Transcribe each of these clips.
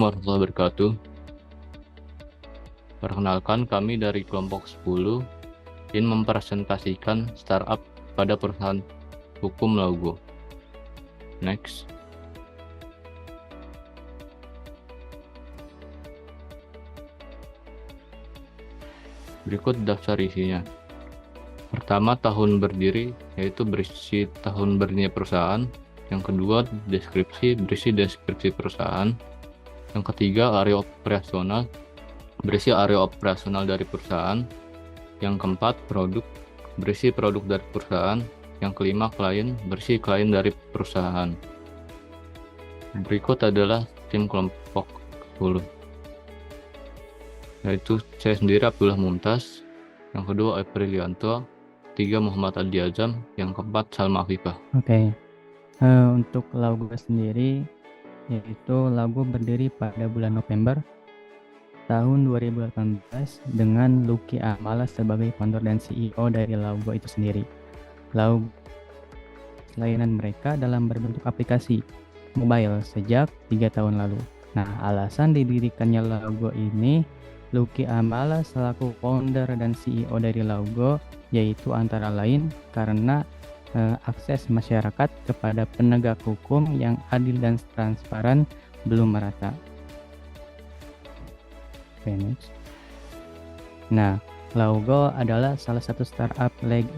warahmatullahi wabarakatuh. Perkenalkan, kami dari kelompok 10 ingin mempresentasikan startup pada perusahaan hukum Laugo. Next. Berikut daftar isinya. Pertama, tahun berdiri, yaitu berisi tahun berdirinya perusahaan. Yang kedua, berisi deskripsi perusahaan. Yang ketiga, area operasional, berisi area operasional dari perusahaan. Yang keempat, produk, berisi produk dari perusahaan. Yang kelima, klien, berisi klien dari perusahaan. Berikut adalah tim kelompok 10, yaitu saya sendiri Abdullah Mumtaz, yang kedua Aprilianto, tiga Muhammad Adi Azam, yang keempat Salma Afifah. Oke. Untuk Laugo sendiri, yaitu Laugo berdiri pada bulan November tahun 2018 dengan Lucky Amala sebagai founder dan CEO dari Laugo itu sendiri. Laugo layanan mereka dalam berbentuk aplikasi mobile sejak 3 tahun lalu. Nah, alasan didirikannya Laugo ini, Lucky Amala selaku founder dan CEO dari Laugo, yaitu antara lain karena akses masyarakat kepada penegak hukum yang adil dan transparan belum merata. Next. Nah, Laugo adalah salah satu startup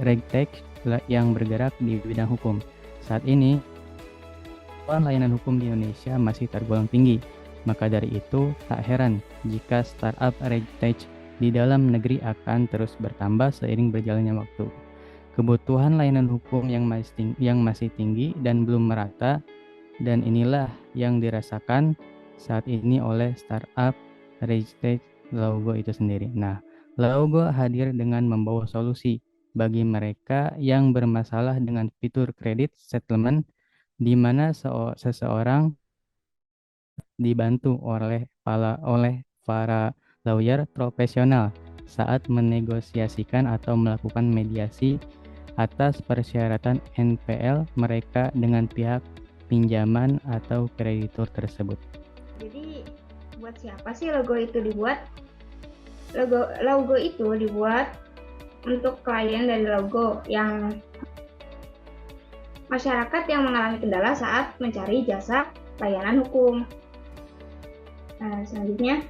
regtech yang bergerak di bidang hukum. Saat ini, layanan hukum di Indonesia masih tergolong tinggi. Maka dari itu, tak heran jika startup regtech di dalam negeri akan terus bertambah seiring berjalannya waktu. Kebutuhan layanan hukum yang masih tinggi dan belum merata, dan inilah yang dirasakan saat ini oleh startup regtech Laugo itu sendiri. Nah, Laugo hadir dengan membawa solusi bagi mereka yang bermasalah dengan fitur kredit settlement, di mana seseorang dibantu oleh para lawyer profesional saat menegosiasikan atau melakukan mediasi atas persyaratan NPL mereka dengan pihak pinjaman atau kreditur tersebut. Jadi buat siapa sih logo itu dibuat? Logo itu dibuat untuk klien dari Laugo yang masyarakat yang mengalami kendala saat mencari jasa layanan hukum. Nah, selanjutnya,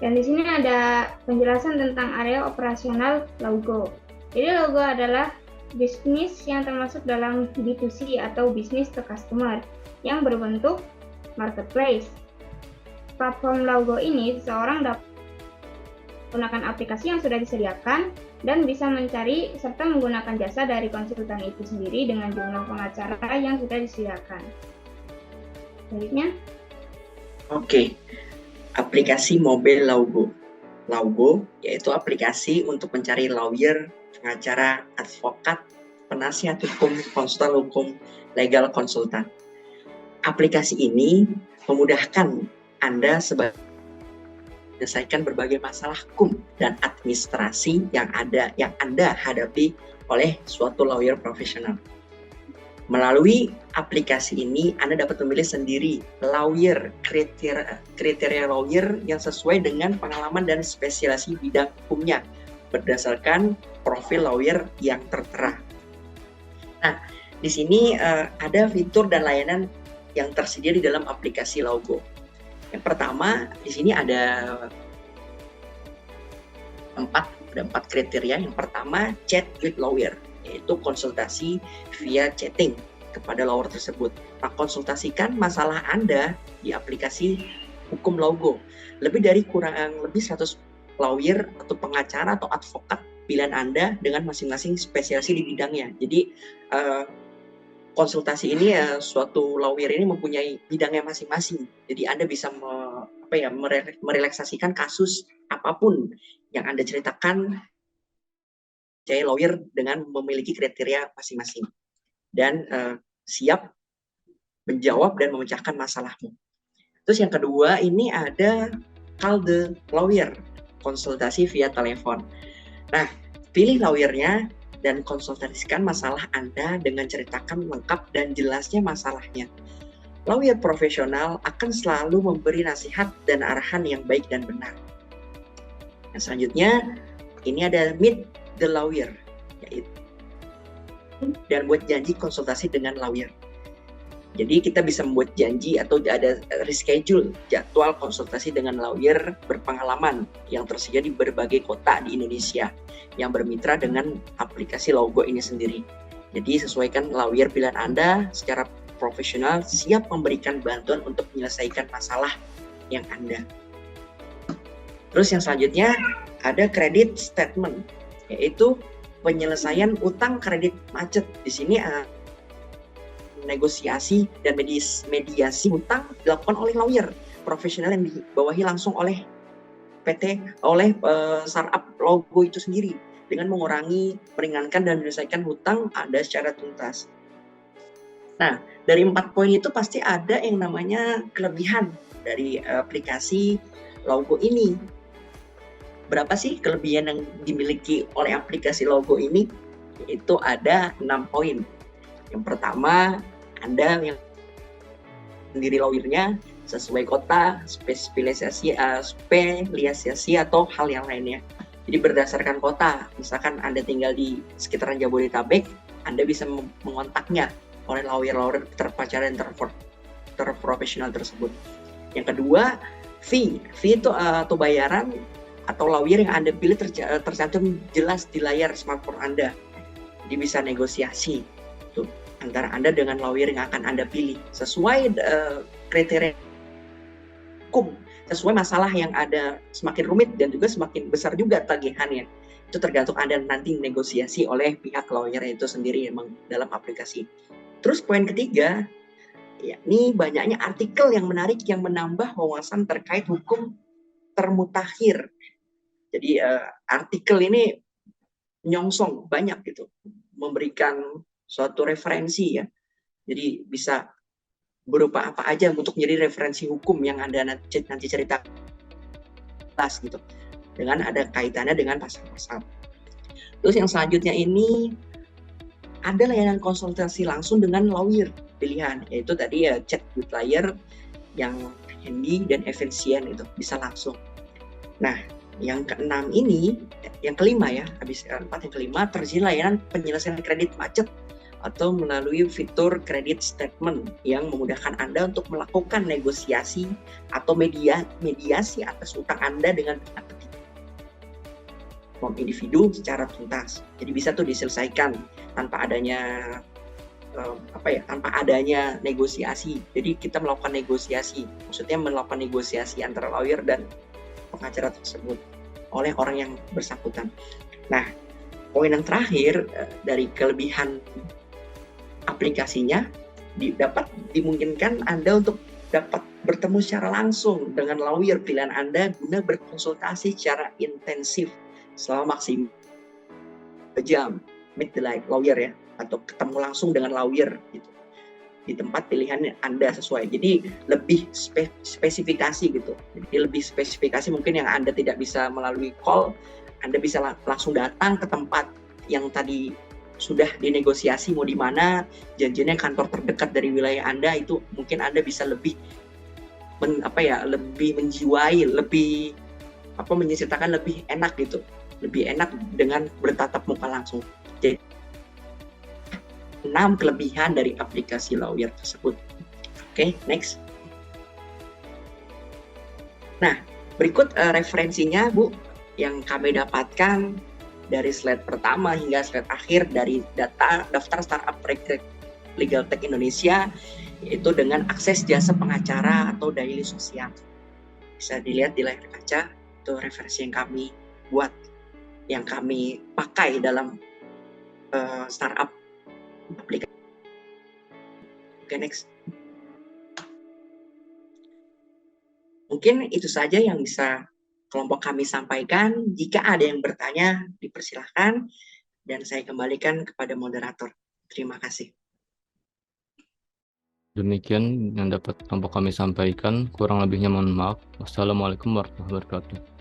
dan di sini ada penjelasan tentang area operasional Laugo. Jadi Laugo adalah bisnis yang termasuk dalam B2C atau business to customer yang berbentuk marketplace. Platform Laugo ini seseorang dapat menggunakan aplikasi yang sudah disediakan dan bisa mencari serta menggunakan jasa dari konsultan itu sendiri dengan jumlah pengacara yang sudah disediakan. Selanjutnya. Oke. Aplikasi mobile Laugo. Laugo yaitu aplikasi untuk mencari lawyer, pengacara, advokat, penasihat hukum, konsultan hukum, legal konsultan. Aplikasi ini memudahkan Anda sebagai menyelesaikan berbagai masalah hukum dan administrasi yang Anda hadapi oleh suatu lawyer profesional. Melalui aplikasi ini, Anda dapat memilih sendiri lawyer, kriteria lawyer yang sesuai dengan pengalaman dan spesialisasi bidang hukumnya berdasarkan profil lawyer yang tertera. Nah, di sini ada fitur dan layanan yang tersedia di dalam aplikasi Laugo. Yang pertama, di sini ada empat kriteria. Yang pertama, chat with lawyer, yaitu konsultasi via chatting kepada lawyer tersebut. Nah, konsultasikan masalah Anda di aplikasi hukum Laugo. kurang lebih 100 lawyer atau pengacara atau advokat pilihan Anda dengan masing-masing spesialisasi di bidangnya. Jadi konsultasi ini suatu lawyer ini mempunyai bidangnya masing-masing. Jadi Anda bisa merelaksasikan kasus apapun yang Anda ceritakan saya lawyer dengan memiliki kriteria masing-masing dan siap menjawab dan memecahkan masalahmu. Terus yang kedua ini ada call the lawyer, konsultasi via telepon. Nah, pilih lawyernya dan konsultasikan masalah Anda dengan ceritakan lengkap dan jelasnya masalahnya. lawyer profesional akan selalu memberi nasihat dan arahan yang baik dan benar. Nah, selanjutnya, ini ada meet the lawyer, yaitu dan buat janji konsultasi dengan lawyer. Jadi kita bisa membuat janji atau ada reschedule jadwal konsultasi dengan lawyer berpengalaman yang tersedia di berbagai kota di Indonesia yang bermitra dengan aplikasi Laugo ini sendiri. Jadi sesuaikan lawyer pilihan Anda secara profesional, siap memberikan bantuan untuk menyelesaikan masalah yang Anda. Terus yang selanjutnya ada credit statement, yaitu penyelesaian utang kredit macet. Di sini negosiasi dan mediasi utang dilakukan oleh lawyer profesional yang dibawahi langsung oleh startup Laugo itu sendiri dengan mengurangi, meringankan dan menyelesaikan hutang Anda secara tuntas. Nah, dari 4 poin itu pasti ada yang namanya kelebihan dari aplikasi Laugo ini. Berapa sih kelebihan yang dimiliki oleh aplikasi Laugo ini? Itu ada 6 poin. Yang pertama, Anda yang sendiri lawyernya sesuai kota, spesialisasi atau hal yang lainnya. Jadi berdasarkan kota, misalkan Anda tinggal di sekitaran Jabodetabek, Anda bisa mengontaknya oleh lawyer terpercaya dan terprofesional tersebut. Yang kedua, fee itu atau bayaran atau lawyer yang Anda pilih tercantum jelas di layar smartphone Anda. Jadi bisa negosiasi tuh antara Anda dengan lawyer yang akan Anda pilih sesuai kriteria hukum, sesuai masalah yang ada. Semakin rumit dan juga semakin besar juga tagihannya. Itu tergantung Anda nanti negosiasi oleh pihak lawyer itu sendiri memang dalam aplikasi. Terus poin ketiga, yakni banyaknya artikel yang menarik yang menambah wawasan terkait hukum termutakhir. Jadi artikel ini nyongsong banyak gitu, memberikan suatu referensi ya. Jadi bisa berupa apa aja untuk menjadi referensi hukum yang Anda nanti cerita gitu. Dengan ada kaitannya dengan pasal-pasal. Terus yang selanjutnya ini ada layanan konsultasi langsung dengan lawyer pilihan, yaitu tadi ya chat with lawyer yang handy dan efisien itu bisa langsung. Nah, yang keenam ini, yang kelima ya, habis 4 yang kelima, tersedia layanan penyelesaian kredit macet atau melalui fitur credit statement yang memudahkan Anda untuk melakukan negosiasi atau mediasi atas utang Anda dengan pihak ketiga individu secara tuntas. Jadi bisa tuh diselesaikan tanpa adanya tanpa adanya negosiasi. Jadi kita melakukan negosiasi, maksudnya melakukan negosiasi antara lawyer dan pengacara tersebut oleh orang yang bersangkutan. Nah, poin yang terakhir dari kelebihan aplikasinya dapat dimungkinkan Anda untuk dapat bertemu secara langsung dengan lawyer pilihan Anda guna berkonsultasi secara intensif selama maksimal 2 jam, meet the lawyer ya, atau ketemu langsung dengan lawyer gitu di tempat pilihan Anda sesuai. Jadi lebih spesifikasi gitu. Jadi lebih spesifikasi mungkin yang Anda tidak bisa melalui call, Anda bisa langsung datang ke tempat yang tadi sudah dinegosiasi mau di mana, janjinya kantor terdekat dari wilayah Anda, itu mungkin Anda bisa lebih lebih menjiwai, lebih menceritakan lebih enak gitu. Lebih enak dengan bertatap muka langsung. Jadi 6 kelebihan dari aplikasi lawyer tersebut. Oke, next. Nah, berikut referensinya Bu yang kami dapatkan dari slide pertama hingga slide akhir dari daftar startup legal tech Indonesia, yaitu dengan akses jasa pengacara atau daily sosial. Bisa dilihat di layar kaca, itu referensi yang kami buat, yang kami pakai dalam startup aplikasi. Oke, next. Mungkin itu saja yang bisa kelompok kami sampaikan. Jika ada yang bertanya, dipersilahkan dan saya kembalikan kepada moderator. Terima kasih. Demikian yang dapat kelompok kami sampaikan. Kurang lebihnya mohon maaf. Wassalamualaikum warahmatullahi wabarakatuh.